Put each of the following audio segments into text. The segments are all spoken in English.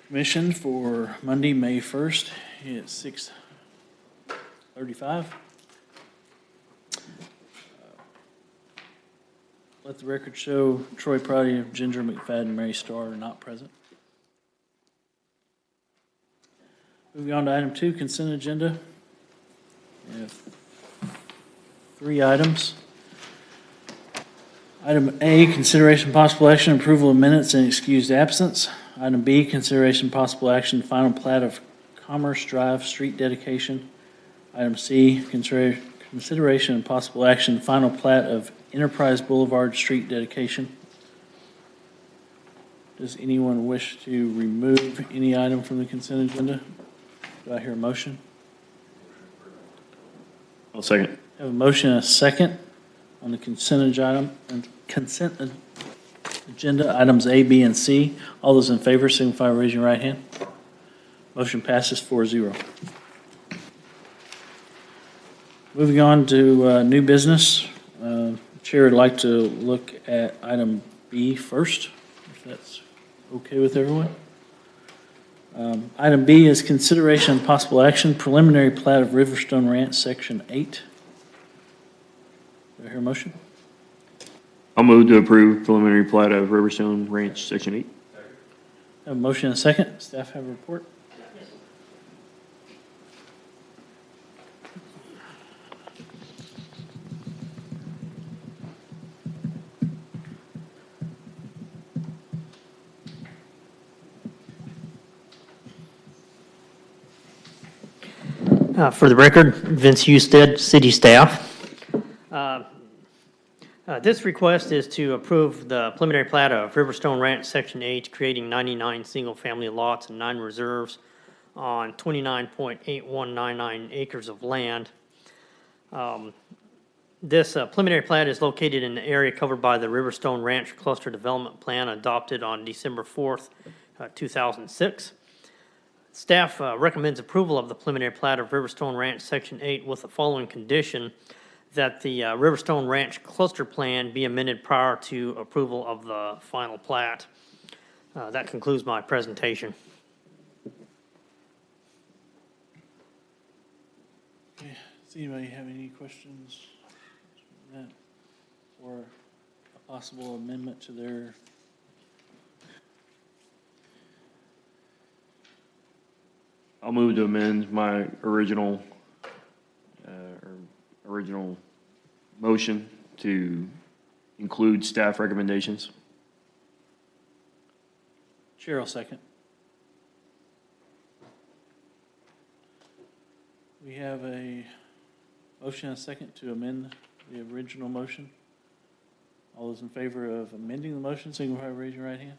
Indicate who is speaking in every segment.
Speaker 1: Commission for Monday, May 1st at 6:35. Let the record show Troy Prouty, Ginger McFadden, Mary Starr are not present. Moving on to item 2, consent agenda. We have 3 items. Item A, consideration possible action, approval of minutes and excused absence. Item B, consideration possible action, final plat of Commerce Drive street dedication. Item C, consideration and possible action, final plat of Enterprise Boulevard street dedication. Does anyone wish to remove any item from the consent agenda? Do I hear a motion?
Speaker 2: I'll second.
Speaker 1: Have a motion and a second on the consent agenda items A, B, and C. All those in favor signify by raising your right hand. Motion passes 4-0. Moving on to new business. Chair would like to look at item B first, if that's okay with everyone. Item B is consideration and possible action, preliminary plat of Riverstone Ranch, Section 8. Do I hear a motion?
Speaker 2: I'll move to approve preliminary plat of Riverstone Ranch, Section 8.
Speaker 1: Have a motion and a second. Staff have a report?
Speaker 3: For the record, Vince Husted, city staff. This request is to approve the preliminary plat of Riverstone Ranch, Section 8, creating 99 single-family lots and 9 reserves on 29.8199 acres of land. This preliminary plat is located in the area covered by the Riverstone Ranch Cluster Development Plan adopted on December 4th, 2006. Staff recommends approval of the preliminary plat of Riverstone Ranch Section 8 with the following condition: that the Riverstone Ranch Cluster Plan be amended prior to approval of the final plat. That concludes my presentation.
Speaker 1: Okay. Does anybody have any questions on that? Or a possible amendment to their?
Speaker 2: I'll move to amend my original motion to include staff recommendations.
Speaker 1: Chair will second. We have a motion and a second to amend the original motion. All those in favor of amending the motion, signify by raising your right hand.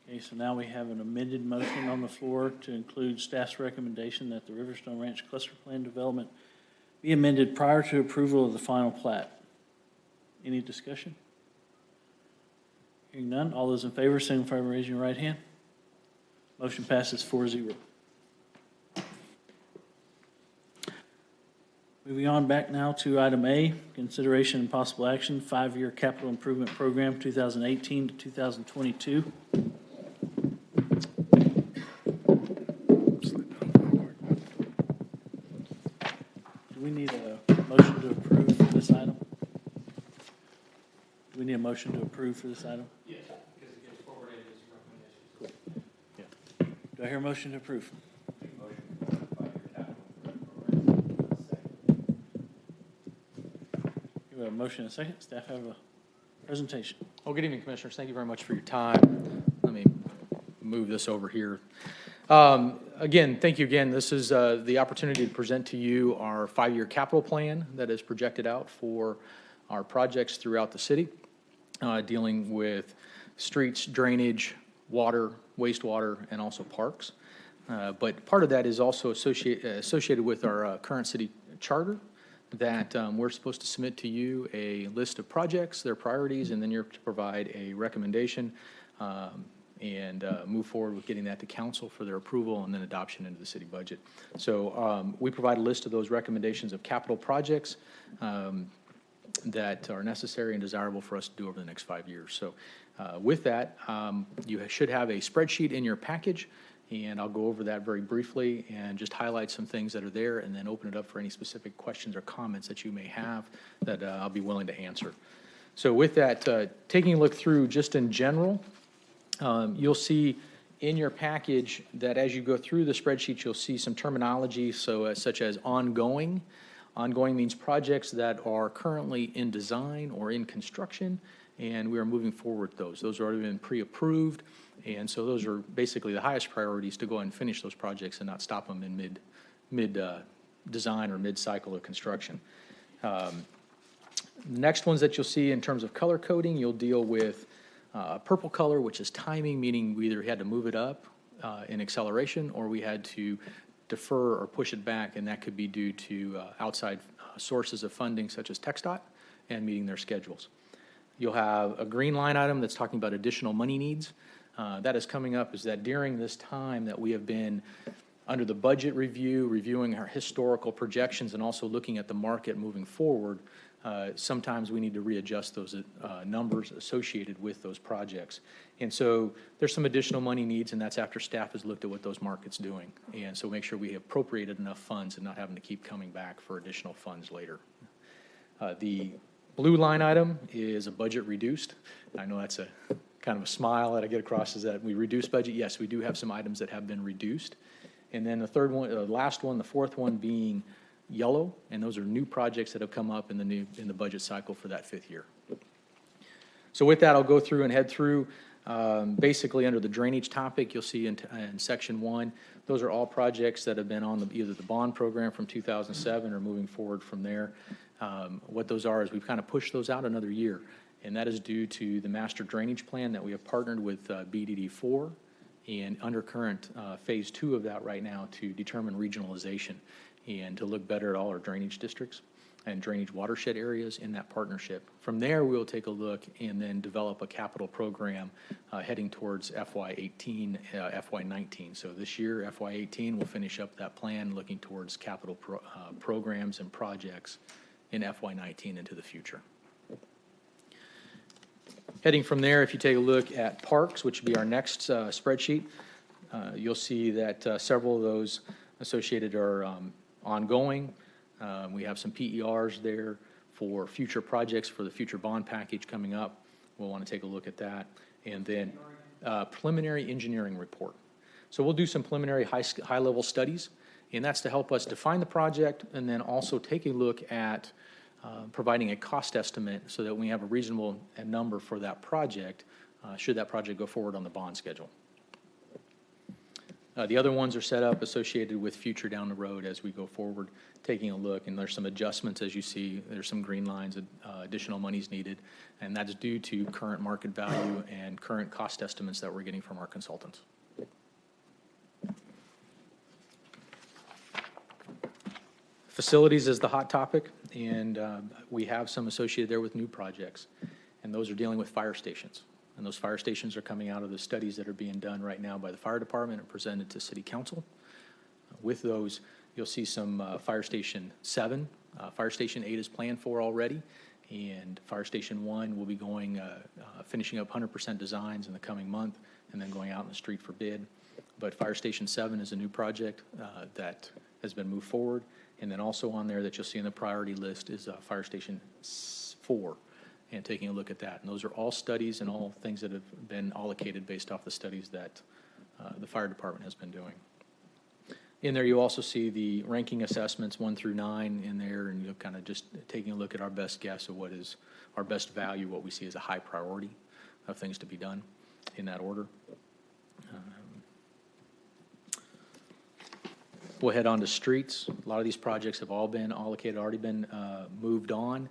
Speaker 1: Okay, so now we have an amended motion on the floor to include staff's recommendation that the Riverstone Ranch Cluster Plan development be amended prior to approval of the final plat. Any discussion? Hearing none, all those in favor signify by raising your right hand. Motion passes 4-0. Moving on back now to item A, consideration and possible action, 5-year capital improvement program, 2018 to 2022. Do we need a motion to approve for this item? Do we need a motion to approve for this item?
Speaker 4: Yes, because it gets forwarded as recommendations.
Speaker 1: Yeah. Do I hear a motion to approve? We have a motion and a second. Staff have a presentation.
Speaker 4: Well, good evening, Commissioners. Thank you very much for your time. Let me move this over here. Again, thank you again. This is the opportunity to present to you our 5-year capital plan that is projected out for our projects throughout the city, dealing with streets, drainage, water, wastewater, and also parks. But part of that is also associated with our current city charter, that we're supposed to submit to you a list of projects, their priorities, and then you're to provide a recommendation and move forward with getting that to council for their approval and then adoption into the city budget. So we provide a list of those recommendations of capital projects that are necessary and desirable for us to do over the next 5 years. So With that, you should have a spreadsheet in your package, and I'll go over that very briefly and just highlight some things that are there, and then open it up for any specific questions or comments that you may have that I'll be willing to answer. So with that, taking a look through just in general, you'll see in your package that as you go through the spreadsheet, you'll see some terminology, such as ongoing. Ongoing means projects that are currently in design or in construction, and we are moving forward with those. Those have already been pre-approved, and so those are basically the highest priorities to go ahead and finish those projects and not stop them in mid-design or mid-cycle of construction. Next ones that you'll see in terms of color coding, you'll deal with purple color, which is timing, meaning we either had to move it up in acceleration or we had to defer or push it back, and that could be due to outside sources of funding such as TxDOT and meeting their schedules. You'll have a green line item that's talking about additional money needs. That is coming up is that during this time that we have been under the budget review, reviewing our historical projections and also looking at the market moving forward, sometimes we need to readjust those numbers associated with those projects. And so there's some additional money needs, and that's after staff has looked at what those markets doing. And so make sure we have appropriated enough funds and not having to keep coming back for additional funds later. The blue line item is a budget reduced. I know that's a kind of a smile that I get across, is that we reduced budget. Yes, we do have some items that have been reduced. And then the third one, last one, the fourth one being yellow, and those are new projects that have come up in the budget cycle for that 5th year. So with that, I'll go through and head through. Basically, under the drainage topic, you'll see in section 1, those are all projects that have been on either the bond program from 2007 or moving forward from there. What those are is we've kind of pushed those out another year, and that is due to the master drainage plan that we have partnered with BDD4 and under current phase 2 of that right now to determine regionalization and to look better at all our drainage districts and drainage watershed areas in that partnership. From there, we'll take a look and then develop a capital program heading towards FY18, FY19. So this year, FY18, we'll finish up that plan looking towards capital programs and projects in FY19 into the future. Heading from there, if you take a look at parks, which would be our next spreadsheet, you'll see that several of those associated are ongoing. We have some PERs there for future projects for the future bond package coming up. We'll want to take a look at that. And then preliminary engineering report. So we'll do some preliminary high-level studies, and that's to help us define the project and then also take a look at providing a cost estimate so that we have a reasonable number for that project should that project go forward on the bond schedule. The other ones are set up associated with future down the road as we go forward, taking a look, and there's some adjustments as you see. There's some green lines, additional monies needed, and that's due to current market value and current cost estimates that we're getting from our consultants. Facilities is the hot topic, and we have some associated there with new projects, and those are dealing with fire stations. And those fire stations are coming out of the studies that are being done right now by the fire department and presented to City Council. With those, you'll see some Fire Station 7. Fire Station 8 is planned for already, and Fire Station 1 will be going, finishing up 100% designs in the coming month and then going out in the street for bid. But Fire Station 7 is a new project that has been moved forward. And then also on there that you'll see in the priority list is Fire Station 4. And taking a look at that. And those are all studies and all things that have been allocated based off the studies that the fire department has been doing. In there, you also see the ranking assessments 1 through 9 in there, and you're kind of just taking a look at our best guess of what is our best value, what we see as a high priority of things to be done in that order. We'll head on to streets. A lot of these projects have all been allocated, already been moved on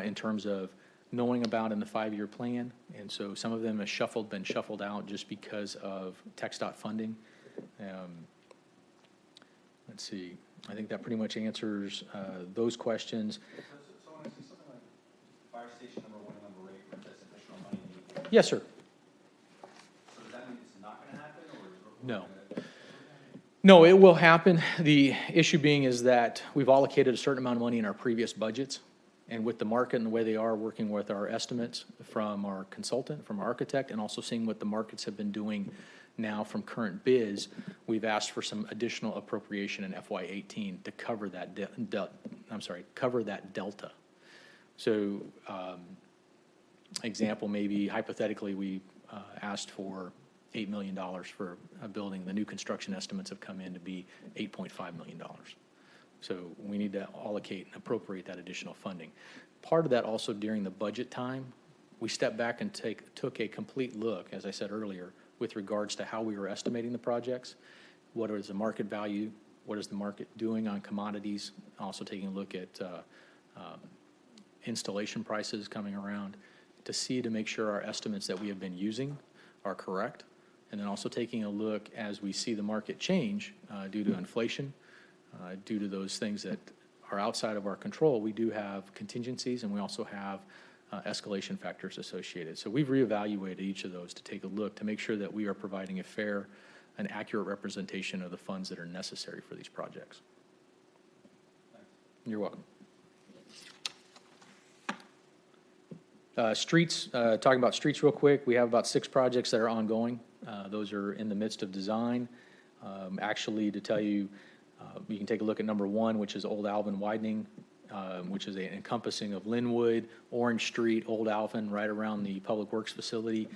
Speaker 4: in terms of knowing about in the 5-year plan, and so some of them have been shuffled out just because of TxDOT funding. Let's see, I think that pretty much answers those questions.
Speaker 5: So when I see something like fire station number 1 and number 8, where that's additional money needed,
Speaker 4: Yes, sir.
Speaker 5: so does that mean it's not going to happen, or?
Speaker 4: No. No, it will happen. The issue being is that we've allocated a certain amount of money in our previous budgets, And with the market and the way they are, working with our estimates from our consultant, from our architect, and also seeing what the markets have been doing now from current bids, we've asked for some additional appropriation in FY '18 to cover that, cover that delta. So, example, maybe hypothetically, we asked for $8 million for a building. The new construction estimates have come in to be $8.5 million. So we need to allocate and appropriate that additional funding. Part of that also during the budget time, we stepped back and took a complete look, as I said earlier, with regards to how we were estimating the projects. What is the market value? What is the market doing on commodities? Also taking a look at installation prices coming around to make sure our estimates that we have been using are correct. And then also taking a look as we see the market change due to inflation, due to those things that are outside of our control. We do have contingencies, and we also have escalation factors associated. So we've reevaluated each of those to take a look to make sure that we are providing a fair and accurate representation of the funds that are necessary for these projects. You're welcome. Streets, talking about streets real quick, we have about 6 projects that are ongoing. Those are in the midst of design. Actually, to tell you, you can take a look at number 1, which is Old Alvin widening, which is an encompassing of Linwood, Orange Street, Old Alvin, right around the Public Works facility.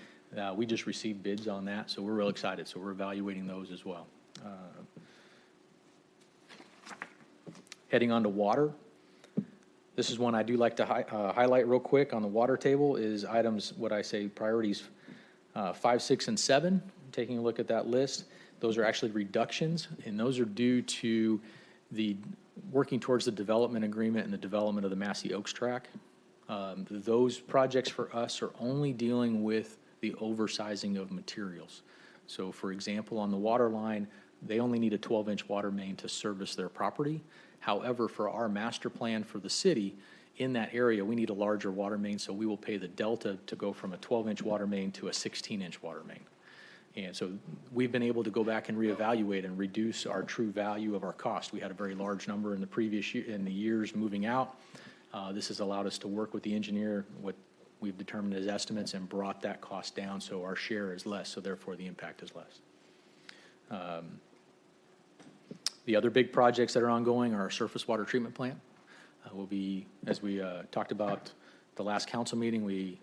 Speaker 4: We just received bids on that, so we're real excited. So we're evaluating those as well. Heading on to water. This is one I do like to highlight real quick on the water table is items, what I say, priorities 5, 6, and 7. Taking a look at that list, those are actually reductions, and those are due to the working towards the development agreement and the development of the Massey Oaks track. Those projects for us are only dealing with the oversizing of materials. So for example, on the water line, they only need a 12-inch water main to service their property. However, for our master plan for the city, in that area, we need a larger water main, so we will pay the delta to go from a 12-inch water main to a 16-inch water main. And so we've been able to go back and reevaluate and reduce our true value of our cost. We had a very large number in the previous year, in the years moving out. This has allowed us to work with the engineer, what we've determined as estimates, and brought that cost down so our share is less, so therefore the impact is less. The other big projects that are ongoing are our surface water treatment plant. Will be, as we talked about the last council meeting, we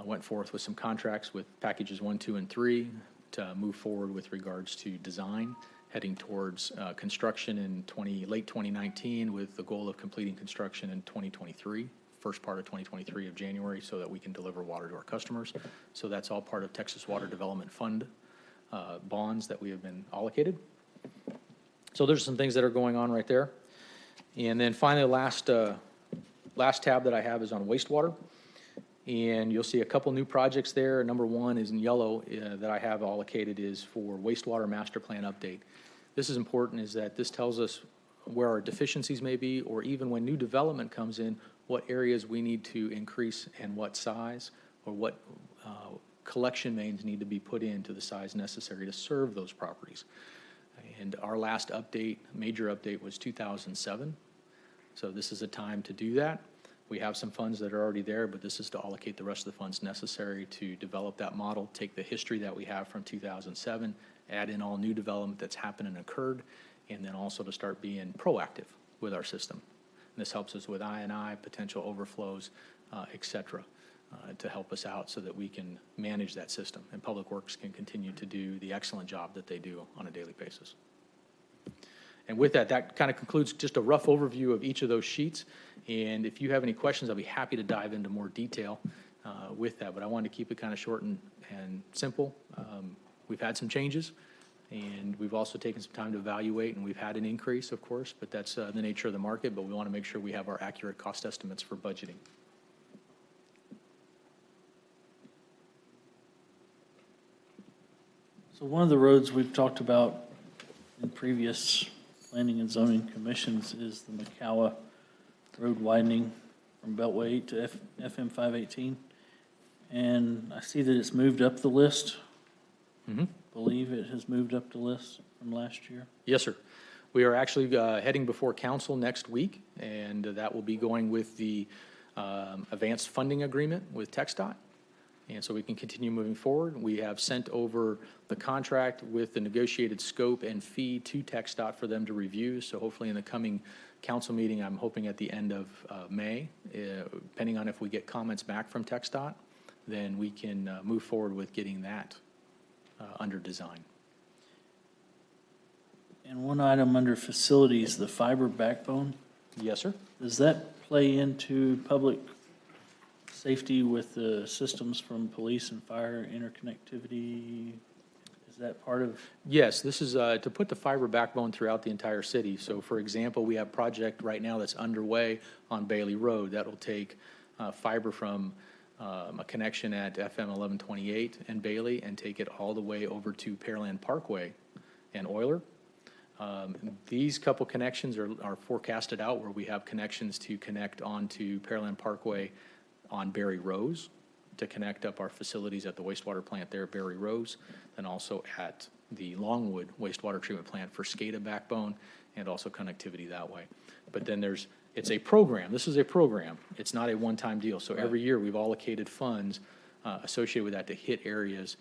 Speaker 4: went forth with some contracts with packages 1, 2, and 3 to move forward with regards to design, heading towards construction in late 2019 with the goal of completing construction in 2023, first part of 2023 of January, so that we can deliver water to our customers. So that's all part of Texas Water Development Fund bonds that we have been allocated. So there's some things that are going on right there. And then finally, last tab that I have is on wastewater. And you'll see a couple new projects there. Number 1 is in yellow that I have allocated is for wastewater master plan update. This is important, is that this tells us where our deficiencies may be, or even when new development comes in, what areas we need to increase and what size, or what collection mains need to be put in to the size necessary to serve those properties. And our last update, major update, was 2007. So this is a time to do that. We have some funds that are already there, but this is to allocate the rest of the funds necessary to develop that model, take the history that we have from 2007, add in all new development that's happened and occurred, and then also to start being proactive with our system. And this helps us with I&I, potential overflows, et cetera, to help us out so that we can manage that system. And Public Works can continue to do the excellent job that they do on a daily basis. And with that, that kind of concludes just a rough overview of each of those sheets. And if you have any questions, I'll be happy to dive into more detail with that. But I wanted to keep it kind of short and simple. We've had some changes, and we've also taken some time to evaluate, and we've had an increase, of course, but that's the nature of the market. But we want to make sure we have our accurate cost estimates for budgeting.
Speaker 1: So one of the roads we've talked about in previous planning and zoning commissions is the McCowa Road widening from Beltway 8 to FM 518. And I see that it's moved up the list.
Speaker 4: Mm-hmm.
Speaker 1: Believe it has moved up the list from last year.
Speaker 4: Yes, sir. We are actually heading before council next week, and that will be going with the advanced funding agreement with TxDOT. And so we can continue moving forward. We have sent over the contract with the negotiated scope and fee to TxDOT for them to review. So hopefully in the coming council meeting, I'm hoping at the end of May, depending on if we get comments back from TxDOT, then we can move forward with getting that under design.
Speaker 1: And one item under facilities, the fiber backbone,
Speaker 4: Yes, sir.
Speaker 1: does that play into public safety with the systems from police and fire interconnectivity? Is that part of?
Speaker 4: Yes, this is to put the fiber backbone throughout the entire city. So for example, we have a project right now that's underway on Bailey Road that will take fiber from a connection at FM 1128 and Bailey and take it all the way over to Pearland Parkway and Euler. These couple connections are forecasted out where we have connections to connect onto Pearland Parkway on Berry Rose to connect up our facilities at the wastewater plant there at Berry Rose, and also at the Longwood wastewater treatment plant for SCADA backbone and also connectivity that way. But then it's a program. This is a program. It's not a one-time deal. So every year we've allocated funds associated with that to hit areas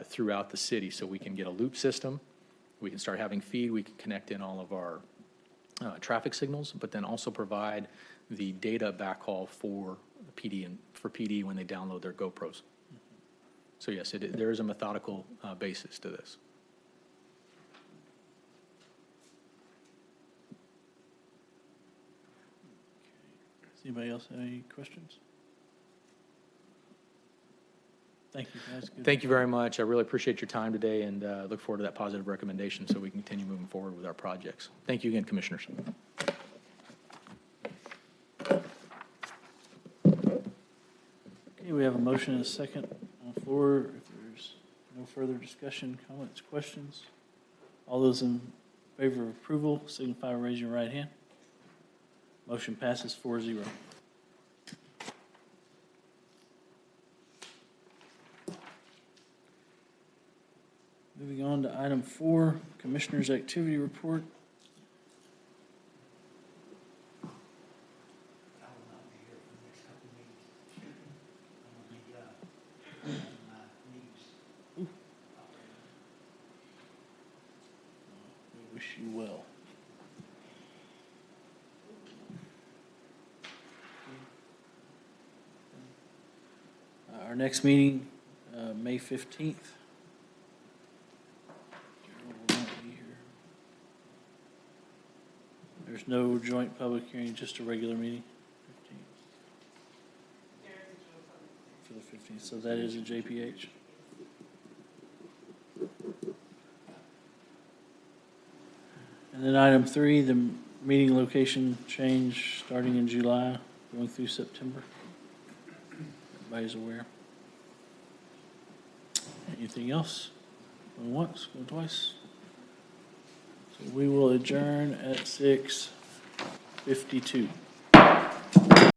Speaker 4: throughout the city so we can get a loop system. We can start having feed. We can connect in all of our traffic signals, but then also provide the data backhaul for PD when they download their GoPros. So yes, there is a methodical basis to this.
Speaker 1: Does anybody else have any questions? Thank you, guys. Good.
Speaker 4: Thank you very much. I really appreciate your time today and look forward to that positive recommendation so we can continue moving forward with our projects. Thank you again, Commissioners.
Speaker 1: Okay, we have a motion and a second on the floor. If there's no further discussion, comments, questions, all those in favor of approval signify by raising your right hand. Motion passes 4-0. Moving on to item 4, Commissioners' Activity Report. We wish you well. Our next meeting, May 15th. There's no joint public hearing, just a regular meeting? 15th. For the 15th, so that is a JPH? And then item 3, the meeting location change starting in July, going through September. Everybody's aware. Anything else? Going once, going twice? So we will adjourn at 6:52.